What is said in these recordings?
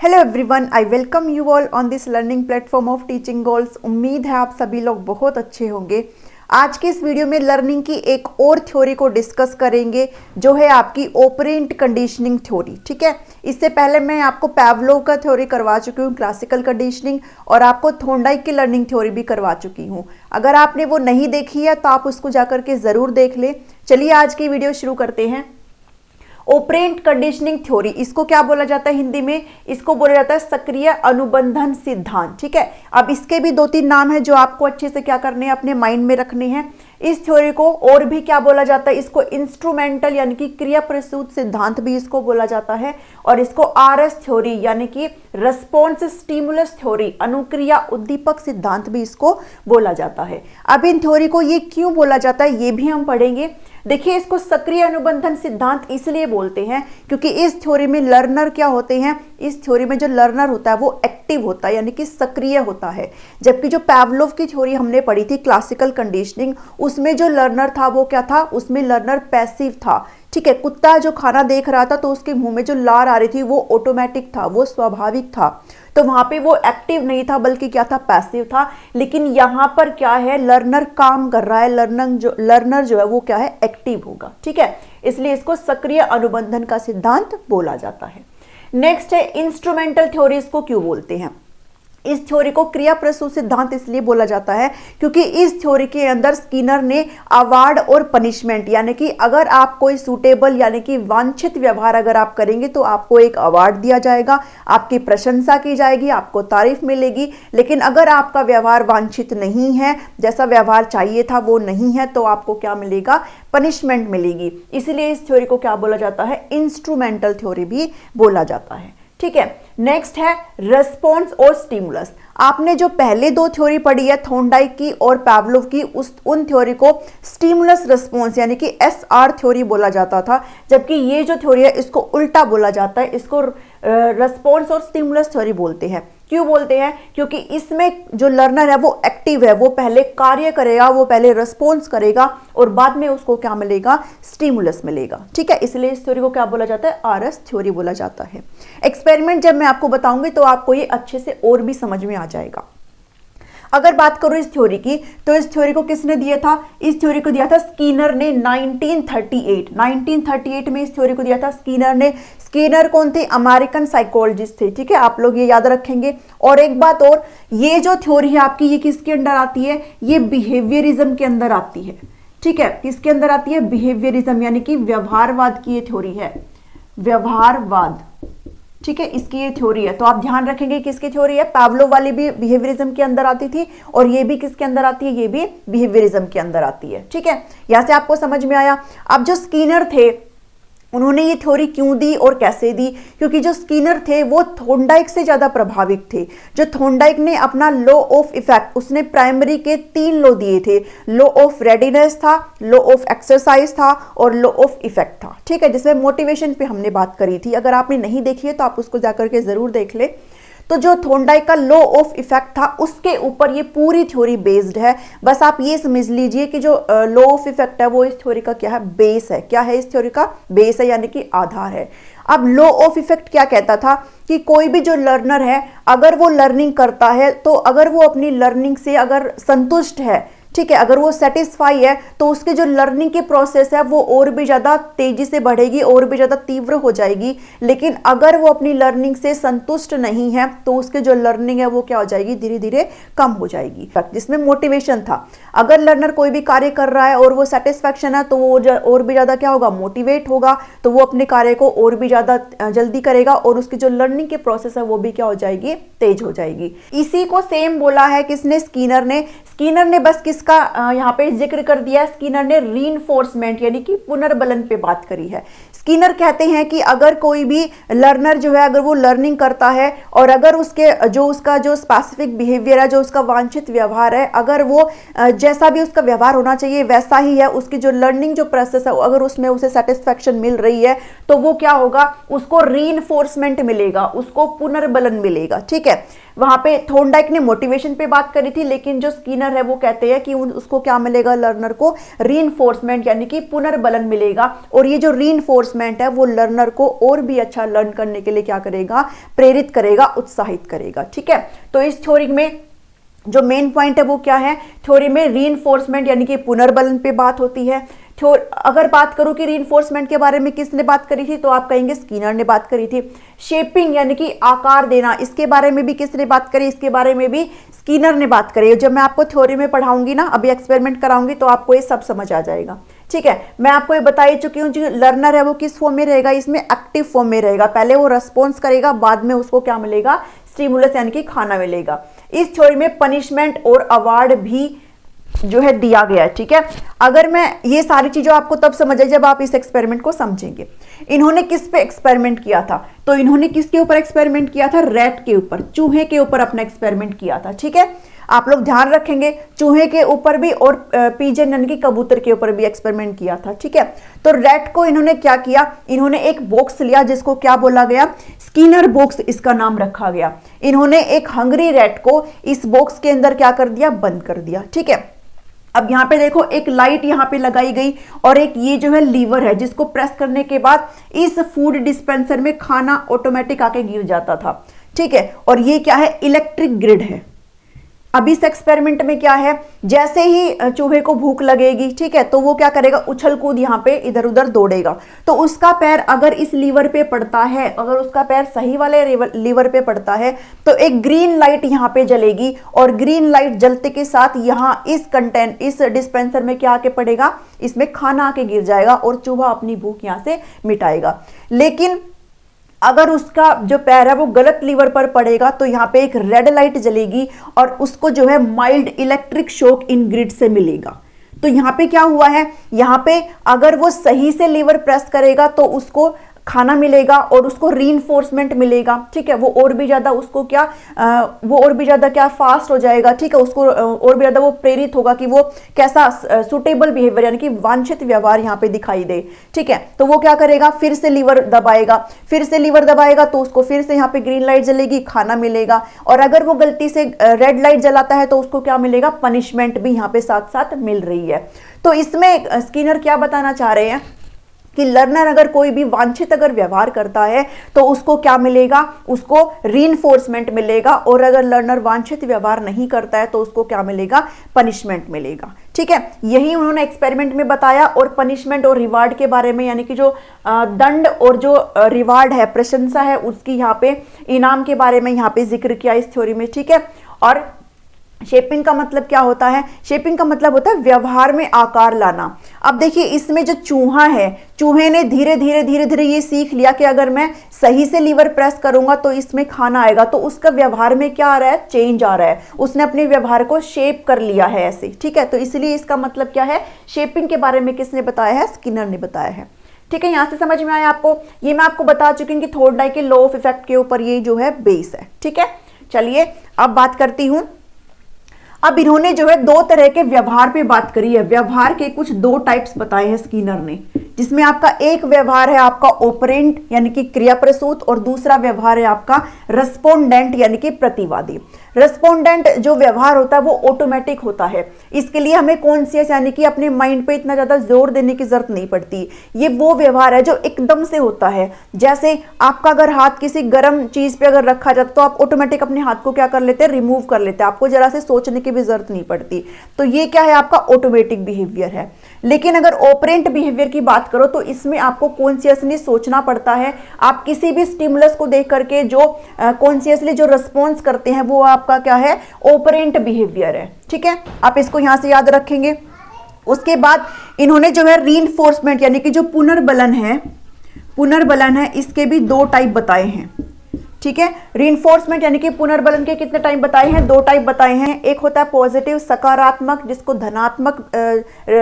Hello everyone, I welcome you all on this learning platform of teaching goals. उम्मीद है आप सभी लोग बहुत अच्छे होंगे। आज के इस वीडियो में लर्निंग की एक और थ्योरी को डिस्कस करेंगे जो है आपकी ऑपरेंट कंडीशनिंग थ्योरी। ठीक है, इससे पहले मैं आपको पैवलोव का थ्योरी करवा चुकी हूँ, क्लासिकल कंडीशनिंग, और आपको थॉर्नडाइक की लर्निंग थ्योरी भी करवा चुकी हूँ। अगर आपने वो नहीं देखी है तो आप उसको जाकर के ज़रूर देख लें। चलिए आज की वीडियो शुरू करते हैं। ऑपरेंट कंडीशनिंग थ्योरी, इसको क्या बोला जाता है हिंदी में? इसको बोला जाता है सक्रिय अनुबंधन सिद्धांत। ठीक है, अब इसके भी दो तीन नाम है जो आपको अच्छे से क्या करने हैं, अपने माइंड में रखने हैं। इस थ्योरी को और भी क्या बोला जाता है? इसको इंस्ट्रूमेंटल यानी कि क्रिया प्रसूत सिद्धांत भी इसको बोला जाता है, और इसको आरएस थ्योरी यानी कि रेस्पॉन्स स्टिमुलस थ्योरी, अनुक्रिया उद्दीपक सिद्धांत भी इसको बोला जाता है। अब इन थ्योरी को ये क्यों बोला जाता है ये भी हम पढ़ेंगे। देखिए, इसको सक्रिय अनुबंधन सिद्धांत इसलिए बोलते हैं क्योंकि इस थ्योरी में लर्नर क्या होते हैं, इस थ्योरी में जो लर्नर होता है वो एक्टिव होता है यानी कि सक्रिय होता है। जबकि जो पैवलोव की थ्योरी हमने पढ़ी थी क्लासिकल कंडीशनिंग, उसमें जो लर्नर था वो क्या था? उसमें लर्नर पैसिव था। ठीक है, कुत्ता जो खाना देख रहा था तो उसके मुंह में जो लार आ रही थी वो ऑटोमेटिक था, वो स्वाभाविक था, तो वहां पे वो एक्टिव नहीं था बल्कि क्या था? पैसिव था। लेकिन यहां पर क्या है? लर्नर काम कर रहा है, लर्नर जो है वो क्या है? एक्टिव होगा। ठीक है, इसलिए इसको सक्रिय अनुबंधन का सिद्धांत बोला जाता है। नेक्स्ट है इंस्ट्रूमेंटल थ्योरी। इसको क्यों बोलते हैं? इस थ्योरी को क्रिया प्रसूत सिद्धांत इसलिए बोला जाता है क्योंकि इस थ्योरी के अंदर स्किनर ने अवार्ड और पनिशमेंट, यानी कि अगर आप कोई सूटेबल यानी कि वांछित व्यवहार अगर आप करेंगे तो आपको एक अवार्ड दिया जाएगा, आपकी प्रशंसा की जाएगी, आपको तारीफ मिलेगी। लेकिन अगर आपका व्यवहार वांछित नहीं है, जैसा व्यवहार चाहिए था वो नहीं है, तो आपको क्या मिलेगा? पनिशमेंट मिलेगी। इसलिए इस थ्योरी को क्या बोला जाता है? इंस्ट्रूमेंटल थ्योरी भी बोला जाता है। ठीक है, नेक्स्ट है रेस्पॉन्स और स्टिमुलस। आपने जो पहले दो थ्योरी पढ़ी है थॉर्नडाइक की और पैवलोव की, उन थ्योरी को स्टिमुलस रेस्पॉन्स यानी कि एसआर थ्योरी बोला जाता था, जबकि ये जो थ्योरी है इसको उल्टा बोला जाता है, इसको रेस्पॉन्स और स्टिमुलस थ्योरी बोलते हैं। क्यों बोलते हैं? क्योंकि इसमें जो लर्नर है वो एक्टिव है, वो पहले कार्य करेगा, वो पहले रेस्पॉन्स करेगा और बाद में उसको क्या मिलेगा? स्टिमुलस मिलेगा। ठीक है, इसलिए इस थ्योरी को क्या बोला जाता है? आरएस थ्योरी बोला जाता है। एक्सपेरिमेंट जब मैं आपको बताऊंगी तो आपको ये अच्छे से और भी समझ में आ जाएगा। अगर बात करूं इस थ्योरी की, तो इस थ्योरी को किसने दिया था? इस थ्योरी को दिया था स्किनर ने 1938 में इस थ्योरी को दिया था स्किनर ने। स्किनर कौन थे? अमेरिकन साइकोलॉजिस्ट थे। ठीक है, आप लोग ये याद रखेंगे। और एक बात और, ये जो थ्योरी है आपकी, ये किसके अंदर आती है? ये बिहेवियरिज्म के अंदर आती है। ठीक है, किसके अंदर आती है? बिहेवियरिज्म यानी कि व्यवहारवाद की ये थ्योरी है, व्यवहारवाद। ठीक है, इसकी ये थ्योरी है। तो आप ध्यान रखेंगे किसकी थ्योरी है? पैवलोव वाली भी बिहेवियरिज्म के अंदर आती थी और ये भी किसके अंदर आती है? ये भी बिहेवियरिज्म के अंदर आती है। ठीक है, यहां से आपको समझ में आया। अब जो स्किनर थे उन्होंने ये थ्योरी क्यों दी और कैसे दी? क्योंकि जो स्किनर थे वो थॉर्नडाइक से ज्यादा प्रभावित थे। जो थॉर्नडाइक ने अपना लॉ ऑफ इफेक्ट, उसने प्राइमरी के 3 लॉ दिए थे। लॉ ऑफ रेडीनेस था, लॉ ऑफ एक्सरसाइज था और लॉ ऑफ इफेक्ट था। ठीक है, जिसमें मोटिवेशन पे हमने बात करी थी। अगर आपने नहीं देखी है तो आप उसको जाकर के जरूर देख ले। तो जो थॉर्नडाइक का लॉ ऑफ इफेक्ट था उसके ऊपर ये पूरी थ्योरी बेस्ड है। बस आप ये समझ लीजिए कि जो लॉ ऑफ इफेक्ट है वो इस थ्योरी का क्या है? बेस है। क्या है? इस थ्योरी का बेस है यानी कि आधार है। अब लॉ ऑफ इफेक्ट क्या कहता था कि कोई भी जो लर्नर है अगर वो लर्निंग करता है तो अगर वो अपनी लर्निंग से अगर संतुष्ट है, ठीक है, अगर वो सेटिस्फाई है, तो उसके जो लर्निंग की प्रोसेस है वो और भी ज़्यादा तेजी से बढ़ेगी, और भी ज़्यादा तीव्र हो जाएगी। लेकिन अगर वो अपनी लर्निंग से संतुष्ट नहीं है तो उसके जो लर्निंग है वो क्या हो जाएगी? धीरे धीरे कम हो जाएगी। जिसमें मोटिवेशन था, अगर लर्नर कोई भी कार्य कर रहा है और वो सेटिस्फैक्शन है तो वो और भी ज़्यादा क्या होगा? मोटिवेट होगा, तो वो अपने कार्य को और भी ज़्यादा जल्दी करेगा और उसकी जो लर्निंग की प्रोसेस है वो भी क्या हो जाएगी? तेज हो जाएगी। इसी को सेम बोला है किसने? स्किनर ने। स्किनर ने बस किसका यहाँ पे जिक्र कर दिया? स्किनर ने रीइंफोर्समेंट यानी कि पुनर्बलन पे बात करी है। स्किनर कहते हैं कि अगर कोई भी लर्नर जो है अगर वो लर्निंग करता है और अगर उसका जो स्पेसिफिक बिहेवियर है, जो उसका वांछित व्यवहार है, अगर वो जैसा भी उसका व्यवहार होना चाहिए वैसा ही है, उसकी जो लर्निंग जो प्रोसेस है अगर उसमें उसे सेटिस्फैक्शन मिल रही है, तो वो क्या होगा? उसको रीइंफोर्समेंट मिलेगा, उसको पुनर्बलन मिलेगा। ठीक है, वहां पे थॉर्नडाइक ने मोटिवेशन पे बात करी थी, लेकिन जो स्किनर है वो कहते हैं कि उसको क्या मिलेगा? लर्नर को रीइंफोर्समेंट यानी कि पुनर्बलन मिलेगा। और ये जो रीइंफोर्समेंट रीइंफोर्समेंट है वो लर्नर को और भी अच्छा लर्न करने के लिए क्या करेगा, प्रेरित करेगा, उत्साहित करेगा। ठीक है, तो इस थ्योरी में जो मेन पॉइंट है वो क्या है, थ्योरी में रीइंफोर्समेंट यानी कि पुनर्बलन पे बात होती है। अगर बात करूं कि रीइंफोर्समेंट के बारे में किसने बात करी थी, तो आप कहेंगे स्किनर ने बात करी थी। शेपिंग यानी कि आकार देना, इसके बारे में भी किसने बात करी, इसके बारे में भी स्किनर ने बात करी है। जब मैं आपको थ्योरी में पढ़ाऊंगी ना, अभी एक्सपेरिमेंट कराऊंगी, तो आपको ये सब समझ आ जाएगा। ठीक है, मैं आपको ये बता ही चुकी हूँ, जो लर्नर है वो किस फॉर्म में रहेगा, इसमें एक्टिव फॉर्म में रहेगा। पहले वो रेस्पॉन्स करेगा, बाद में उसको क्या मिलेगा, स्टिमुलस यानी कि खाना मिलेगा। इस थ्योरी में पनिशमेंट और अवार्ड भी जो है दिया गया है। ठीक है, अगर मैं ये सारी चीजें आपको तब समझ आई जब आप इस एक्सपेरिमेंट को समझेंगे। इन्होंने किस पे एक्सपेरिमेंट किया था, तो इन्होंने किसके ऊपर एक्सपेरिमेंट किया था, रैट के ऊपर, चूहे के ऊपर अपना एक्सपेरिमेंट किया था। ठीक है, आप लोग ध्यान रखेंगे, चूहे के ऊपर भी और पीजन यानी कि कबूतर के ऊपर भी एक्सपेरिमेंट किया था। ठीक है, तो रैट को इन्होंने क्या किया, इन्होंने एक बॉक्स लिया जिसको क्या बोला गया, स्किनर बॉक्स इसका नाम रखा गया। इन्होंने एक हंग्री रैट को इस बॉक्स के अंदर क्या कर दिया, बंद कर दिया। ठीक है, अब यहाँ पे देखो एक लाइट यहाँ पे लगाई गई और एक ये जो है लीवर है जिसको प्रेस करने के बाद इस फूड डिस्पेंसर में खाना ऑटोमेटिक आके गिर जाता था। ठीक है, और ये क्या है, इलेक्ट्रिक ग्रिड है। अब इस एक्सपेरिमेंट में क्या है, जैसे ही चूहे को भूख लगेगी, ठीक है, तो वो क्या करेगा, उछल कूद यहाँ पे इधर उधर दौड़ेगा। तो उसका पैर अगर इस लीवर पे पड़ता है, अगर उसका पैर सही वाले लीवर पे पड़ता है, तो एक ग्रीन लाइट यहाँ पे जलेगी और ग्रीन लाइट जलते के साथ यहाँ इस डिस्पेंसर में क्या आके पड़ेगा, इसमें खाना आके गिर जाएगा और चूहा अपनी भूख यहाँ से मिटाएगा। लेकिन अगर उसका जो पैर है वो गलत लीवर पर पड़ेगा तो यहाँ पे एक रेड लाइट जलेगी और उसको जो है माइल्ड इलेक्ट्रिक शॉक इन ग्रिड से मिलेगा। तो यहाँ पे क्या हुआ है, यहाँ पे अगर वो सही से लीवर प्रेस करेगा तो उसको खाना मिलेगा और उसको रीइंफोर्समेंट मिलेगा। ठीक है, वो और भी ज्यादा उसको क्या क्या फास्ट हो जाएगा। ठीक है, उसको और भी ज्यादा वो प्रेरित होगा कि वो कैसा सुटेबल बिहेवियर यानी कि वांछित व्यवहार यहाँ पे दिखाई दे। ठीक है, तो वो क्या करेगा, फिर से लीवर दबाएगा तो उसको फिर से यहाँ पे ग्रीन लाइट जलेगी, खाना मिलेगा। और अगर वो गलती से रेड लाइट जलाता है तो उसको क्या मिलेगा, पनिशमेंट भी यहाँ पे साथ साथ मिल रही है। तो इसमें स्किनर क्या बताना चाह रहे हैं कि लर्नर अगर कोई भी वांछित अगर व्यवहार करता है तो उसको क्या मिलेगा, उसको रीइंफोर्समेंट मिलेगा, और अगर लर्नर वांछित व्यवहार नहीं करता है तो उसको क्या मिलेगा, पनिशमेंट मिलेगा। ठीक है, यही उन्होंने एक्सपेरिमेंट में बताया। और पनिशमेंट और रिवार्ड के बारे में यानी कि जो दंड और जो रिवार्ड है, प्रशंसा है, उसकी यहाँ पे इनाम के बारे में यहाँ पे जिक्र किया इस थ्योरी में। ठीक है, और शेपिंग का मतलब क्या होता है, शेपिंग का मतलब होता है व्यवहार में आकार लाना। अब देखिए इसमें जो चूहा है, चूहे ने धीरे धीरे ये सीख लिया कि अगर मैं सही से लीवर प्रेस करूंगा तो इसमें खाना आएगा। तो उसका व्यवहार में क्या आ रहा है, चेंज आ रहा है, उसने अपने व्यवहार को शेप कर लिया है ऐसे। ठीक है, तो इसलिए इसका मतलब क्या है, शेपिंग के बारे में किसने बताया है, स्किनर ने बताया है। ठीक है, यहां से समझ में आया आपको, ये मैं आपको बता चुकी हूँ कि थॉर्नडाइक के लॉ ऑफ इफेक्ट के ऊपर ये जो है बेस है। ठीक है, चलिए अब बात करती हूं। अब इन्होंने जो है दो तरह के व्यवहार पे बात करी है। व्यवहार के कुछ दो टाइप्स बताए हैं स्किनर ने, जिसमें आपका एक व्यवहार है आपका ऑपरेंट यानी कि क्रिया प्रसूत, और दूसरा व्यवहार है आपका रेस्पोंडेंट यानी कि प्रतिवादी। रेस्पोंडेंट जो व्यवहार होता है वो ऑटोमेटिक होता है, इसके लिए हमें कॉन्शियस यानी कि अपने माइंड पे इतना ज्यादा जोर देने की जरूरत नहीं पड़ती। ये वो व्यवहार है जो एकदम से होता है। जैसे आपका अगर हाथ किसी गर्म चीज पे अगर रखा जाता तो आप ऑटोमेटिक अपने हाथ को क्या कर लेते हैं, रिमूव कर लेते हैं, आपको जरा से सोचने की भी जरूरत नहीं पड़ती। तो ये क्या है, आपका ऑटोमेटिक बिहेवियर है। लेकिन अगर ऑपरेंट बिहेवियर की बात करो तो इसमें आपको कॉन्शियसली सोचना पड़ता है। आप किसी भी स्टिमुलस को देख करके जो कॉन्शियसली जो रिस्पॉन्स करते हैं वो आपका क्या है, ऑपरेंट बिहेवियर है। ठीक है, आप इसको यहां से याद रखेंगे। उसके बाद इन्होंने जो है रीइंफोर्समेंट यानी कि जो पुनर्बलन है, इसके भी दो टाइप बताए हैं। ठीक है, रीइंफोर्समेंट यानी कि पुनर्बलन के कितने टाइप बताए हैं, दो टाइप बताए हैं। एक होता है पॉजिटिव सकारात्मक, जिसको धनात्मक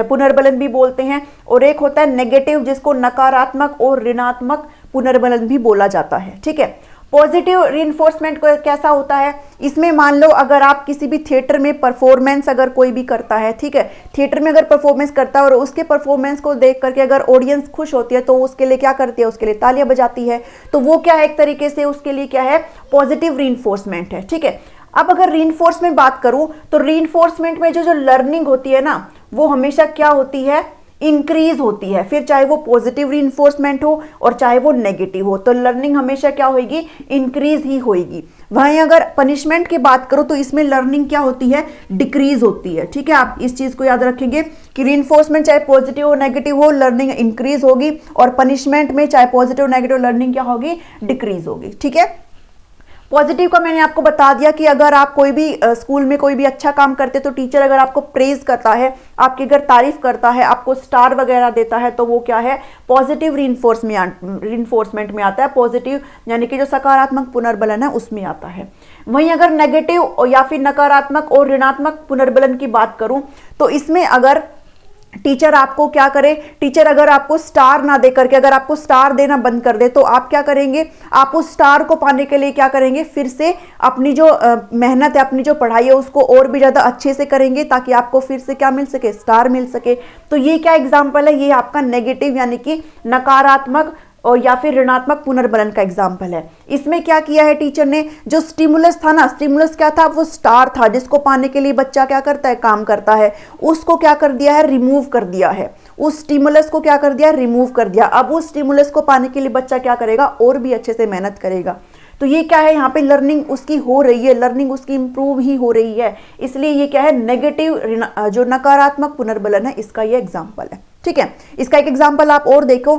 पुनर्बलन भी बोलते हैं, और एक होता है नेगेटिव, जिसको नकारात्मक और ऋणात्मक पुनर्बलन भी बोला जाता है। ठीक है, पॉजिटिव रीइंफोर्समेंट कैसा होता है, इसमें मान लो अगर आप किसी भी थिएटर में परफॉर्मेंस अगर कोई भी करता है, ठीक है, थिएटर में अगर परफॉर्मेंस करता है और उसके परफॉर्मेंस को देख करके अगर ऑडियंस खुश होती है तो उसके लिए क्या करती है, उसके लिए तालियां बजाती है। तो वो क्या है, एक तरीके से उसके लिए क्या है, पॉजिटिव रीइंफोर्समेंट है। ठीक है, अब अगर रीइंफोर्समेंट बात करूं तो रीइंफोर्समेंट में जो लर्निंग होती है ना, वो हमेशा क्या होती है, इंक्रीज होती है, फिर चाहे वो पॉजिटिव रीइंफोर्समेंट हो और चाहे वो नेगेटिव हो, तो लर्निंग हमेशा क्या होगी, इंक्रीज ही होगी। वहीं अगर पनिशमेंट की बात करो तो इसमें लर्निंग क्या होती है, डिक्रीज होती है। ठीक है, आप इस चीज को याद रखेंगे कि रीइंफोर्समेंट चाहे पॉजिटिव हो नेगेटिव हो, लर्निंग इंक्रीज होगी, और पनिशमेंट में चाहे पॉजिटिव नेगेटिव लर्निंग क्या होगी, डिक्रीज होगी। ठीक है, पॉजिटिव का मैंने आपको बता दिया कि अगर आप कोई भी स्कूल में कोई भी अच्छा काम करते तो टीचर अगर आपको प्रेज करता है, आपकी अगर तारीफ करता है, आपको स्टार वगैरह देता है, तो वो क्या है, पॉजिटिव रीइंफोर्समेंट में आता है, पॉजिटिव यानी कि जो सकारात्मक पुनर्बलन है उसमें आता है। वहीं अगर नेगेटिव या फिर नकारात्मक और ऋणात्मक पुनर्बलन की बात करूं तो इसमें अगर टीचर आपको क्या करे, टीचर अगर आपको स्टार ना दे करके अगर आपको स्टार देना बंद कर दे तो आप क्या करेंगे, आप उस स्टार को पाने के लिए क्या करेंगे, फिर से अपनी जो मेहनत है, अपनी जो पढ़ाई है उसको और भी ज़्यादा अच्छे से करेंगे ताकि आपको फिर से क्या मिल सके, स्टार मिल सके। तो ये क्या एग्जाम्पल है, ये आपका नेगेटिव यानी कि नकारात्मक और या फिर ऋणात्मक पुनर्बलन का एग्जाम्पल है। इसमें क्या किया है टीचर ने, जो स्टिमुलस था ना, स्टिमुलस क्या था, वो स्टार था जिसको पाने के लिए बच्चा क्या करता है, काम करता है, उसको क्या कर दिया है, रिमूव कर दिया है। उस स्टिमुलस को क्या कर दिया, रिमूव कर दिया। अब उस स्टिमुलस को पाने के लिए बच्चा क्या करेगा, और भी अच्छे से मेहनत करेगा। तो ये क्या है, यहाँ पे लर्निंग उसकी हो रही है, लर्निंग उसकी इंप्रूव ही हो रही है, इसलिए ये क्या है, नेगेटिव जो नकारात्मक पुनर्बलन है, इसका ये एग्जाम्पल है। ठीक है, इसका एक एग्जाम्पल आप और देखो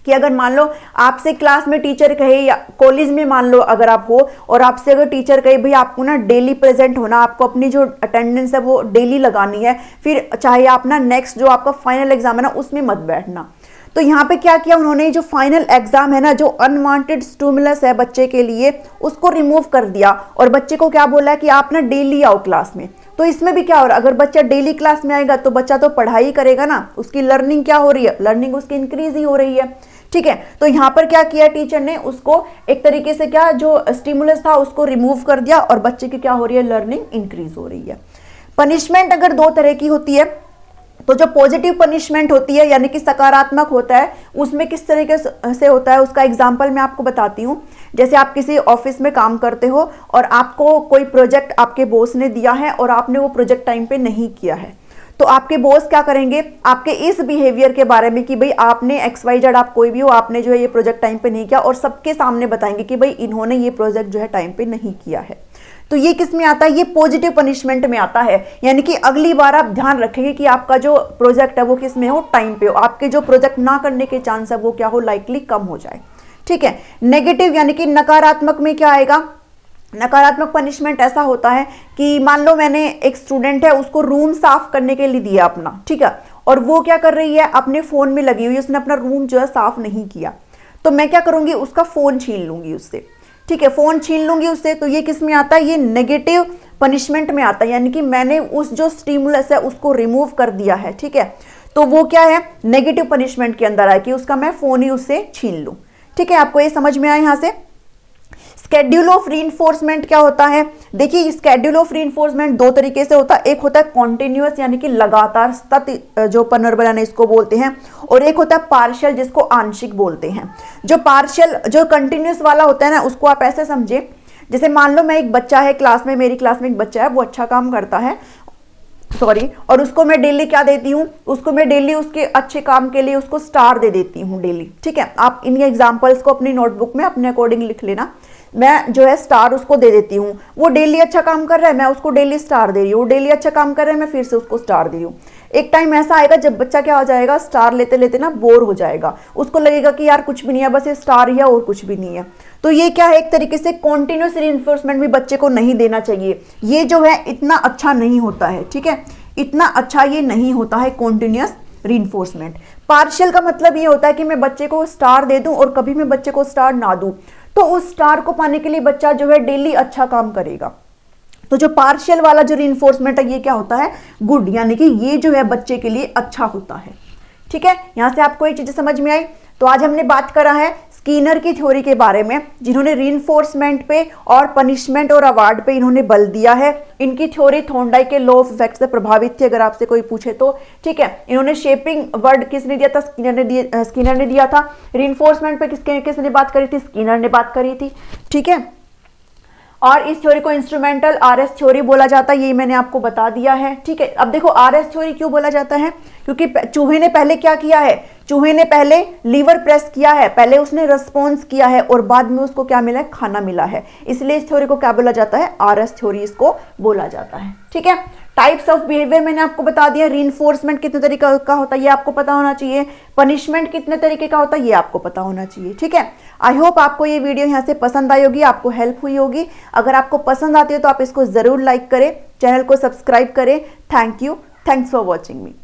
कि अगर मान लो आपसे क्लास में टीचर कहे, या कॉलेज में मान लो अगर आप हो और आपसे अगर टीचर कहे भाई आपको ना डेली प्रेजेंट होना, आपको अपनी जो अटेंडेंस है वो डेली लगानी है, फिर चाहे आप ना नेक्स्ट जो आपका फाइनल एग्जाम है ना उसमें मत बैठना। तो यहाँ पे क्या किया उन्होंने, जो फाइनल एग्जाम है ना, जो अनवांटेड स्टिमुलस है बच्चे के लिए, उसको रिमूव कर दिया और बच्चे को क्या बोला कि आप ना डेली आओ क्लास में। तो इसमें भी क्या हो रहा है, अगर बच्चा डेली क्लास में आएगा तो बच्चा तो पढ़ाई करेगा ना, उसकी लर्निंग क्या हो रही है, लर्निंग उसकी इंक्रीज ही हो रही है। ठीक है, तो यहाँ पर क्या किया टीचर ने, उसको एक तरीके से क्या, जो स्टिमुलस था उसको रिमूव कर दिया और बच्चे की क्या हो रही है, लर्निंग इंक्रीज हो रही है। पनिशमेंट अगर दो तरह की होती है, तो जो पॉजिटिव पनिशमेंट होती है यानी कि सकारात्मक होता है, उसमें किस तरीके से होता है, उसका एग्जांपल मैं आपको बताती हूँ। जैसे आप किसी ऑफिस में काम करते हो और आपको कोई प्रोजेक्ट आपके बॉस ने दिया है और आपने वो प्रोजेक्ट टाइम पे नहीं किया है, तो आपके बॉस क्या करेंगे, आपके इस बिहेवियर के बारे में कि भाई आपने XYZ, आप कोई भी हो, आपने जो है ये प्रोजेक्ट टाइम पे नहीं किया, और सबके सामने बताएंगे कि भाई इन्होंने ये प्रोजेक्ट जो है टाइम पे नहीं किया है। तो ये किस में आता है, ये पॉजिटिव पनिशमेंट में आता है, यानी कि अगली बार आप ध्यान रखेंगे कि आपका जो प्रोजेक्ट है वो किस में हो, टाइम पे हो, आपके जो प्रोजेक्ट ना करने के चांस है वो क्या हो, लाइकली कम हो जाए। ठीक है, नेगेटिव यानी कि नकारात्मक में क्या आएगा, नकारात्मक पनिशमेंट ऐसा होता है कि मान लो मैंने एक स्टूडेंट है, उसको रूम साफ करने के लिए दिया अपना, ठीक है, और वो क्या कर रही है, अपने फोन में लगी हुई है, उसने अपना रूम जो है साफ नहीं किया, तो मैं क्या करूंगी, उसका फोन छीन लूंगी उससे। ठीक है, फोन छीन लूंगी उससे, तो ये किस में आता है, ये नेगेटिव पनिशमेंट में आता है, यानी कि मैंने उस जो स्टिमुलस है उसको रिमूव कर दिया है। ठीक है, तो वो क्या है, नेगेटिव पनिशमेंट के अंदर आए कि उसका मैं फोन ही उससे छीन लूं। ठीक है, आपको ये समझ में आया यहां से। स्केड्यूल ऑफ रीइंफोर्समेंट क्या होता है, देखिए स्केड्यूल ऑफ रीइंफोर्समेंट दो तरीके से होता है, एक होता है कॉन्टिन्यूअस यानी कि लगातार सतत जो पुनर्बलन है इसको बोलते हैं, और एक होता है पार्शियल जिसको आंशिक बोलते हैं। जो पार्शियल जो कंटिन्यूअस वाला होता है ना, उसको आप ऐसे समझे, जैसे मान लो मैं एक बच्चा है क्लास में, मेरी क्लास में एक बच्चा है, वो अच्छा काम करता है, और उसको मैं डेली क्या देती हूँ, उसको मैं डेली उसके अच्छे काम के लिए उसको स्टार दे देती हूँ डेली। ठीक है, आप इन एग्जांपल्स को अपनी नोटबुक में अपने अकॉर्डिंग लिख लेना। मैं जो है स्टार उसको दे देती हूँ, वो डेली अच्छा काम कर रहा है, मैं उसको डेली स्टार दे रही हूँ, वो डेली अच्छा काम कर रहा है, मैं फिर से उसको स्टार दे रही हूँ। एक टाइम ऐसा आएगा जब बच्चा क्या हो जाएगा, स्टार लेते लेते ना बोर हो जाएगा, उसको लगेगा कि यार कुछ भी नहीं है, बस ये स्टार ही है और कुछ भी नहीं है। तो ये क्या है, एक तरीके से कॉन्टिन्यूस रीइंफोर्समेंट भी बच्चे को नहीं देना चाहिए, ये जो है इतना अच्छा नहीं होता है। ठीक है, इतना अच्छा ये नहीं होता है कॉन्टिन्यूस रीइंफोर्समेंट। पार्शियल का मतलब ये होता है कि मैं बच्चे को स्टार दे दूं और कभी मैं बच्चे को स्टार ना दूं, तो उस स्टार को पाने के लिए बच्चा जो है डेली अच्छा काम करेगा। तो जो पार्शियल वाला जो रीइंफोर्समेंट है ये क्या होता है, गुड, यानी कि ये जो है बच्चे के लिए अच्छा होता है। ठीक है, यहां से आपको ये चीजें समझ में आई। तो आज हमने बात करा है स्किनर की थ्योरी के बारे में, जिन्होंने रीइंफोर्समेंट पे और पनिशमेंट और अवार्ड पे इन्होंने बल दिया है। इनकी थ्योरी थॉर्नडाइक के लॉ ऑफ इफेक्ट से प्रभावित थी, अगर आपसे कोई पूछे तो। ठीक है, इन्होंने शेपिंग वर्ड किसने दिया था, स्किनर ने दिया था। रीइंफोर्समेंट पे किसने बात करी थी, स्किनर ने बात करी थी। ठीक है, और इस थ्योरी को इंस्ट्रूमेंटल आरएस थ्योरी बोला जाता है, ये मैंने आपको बता दिया है। ठीक है, अब देखो आरएस थ्योरी क्यों बोला जाता है, क्योंकि चूहे ने पहले क्या किया है, चूहे ने पहले लीवर प्रेस किया है, पहले उसने रिस्पॉन्स किया है और बाद में उसको क्या मिला है, खाना मिला है, इसलिए इस थ्योरी को क्या बोला जाता है, आरएस थ्योरी इसको बोला जाता है। ठीक है, टाइप्स ऑफ बिहेवियर मैंने आपको बता दिया, रीइंफोर्समेंट कितने तरीके का होता है ये आपको पता होना चाहिए, पनिशमेंट कितने तरीके का होता है ये आपको पता होना चाहिए। ठीक है, आई होप आपको ये वीडियो यहाँ से पसंद आई होगी, आपको हेल्प हुई होगी। अगर आपको पसंद आती है तो आप इसको जरूर लाइक करें, चैनल को सब्सक्राइब करें। Thank you, thanks for watching me.